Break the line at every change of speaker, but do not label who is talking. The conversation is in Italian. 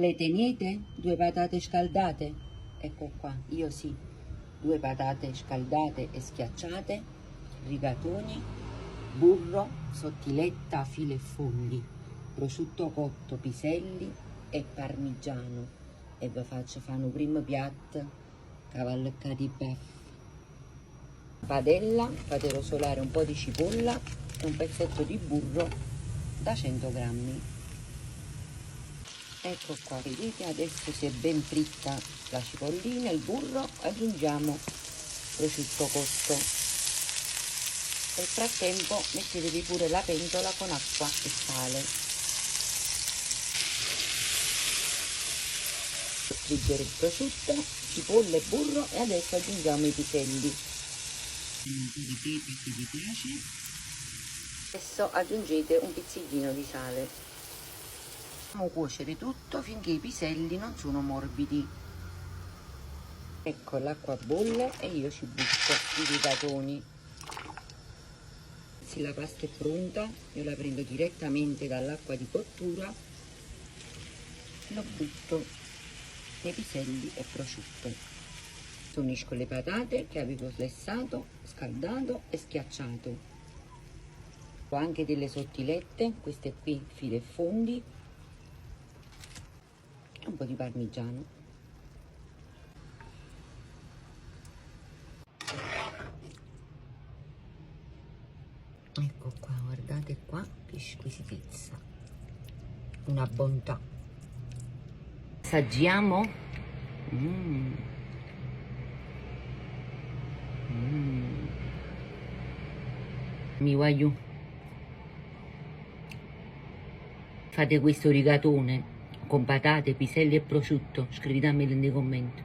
Le tenete? 2 patate scaldate? Ecco qua, io sì. 2 patate scaldate e schiacciate, rigatoni, burro, sottiletta, filo e fogli, prosciutto cotto, piselli e parmigiano. E vi faccio fare un primo piatto cavalcati beef. Padella, fate rosolare un po' di cipolla e un pezzetto di burro da 100 grammi. Ecco qua, vedete, adesso si è ben fritta la cipollina e il burro, aggiungiamo prosciutto cotto. Nel frattempo mettetevi pure la pentola con acqua e sale. Friggere il prosciutto, cipolla e burro e adesso aggiungiamo i piselli. Un po' di pepe che vi piace. Adesso aggiungete un pizzichino di sale. Facciamo cuocere tutto finché i piselli non sono morbidi. Ecco, l'acqua bolle e io ci butto i rigatoni. Se la pasta è pronta, io la prendo direttamente dall'acqua di cottura, lo butto nei piselli e prosciutto. Unisco le patate che avevo slessato, scaldato e schiacciato. Ho anche delle sottilette, queste qui file e fondi, e un po' di parmigiano. Ecco qua, guardate qua, che squisitezza, una bontà. Assaggiamo. Mi voglio. Fate questo rigatone con patate, piselli e prosciutto, scrivetemelo nei commenti.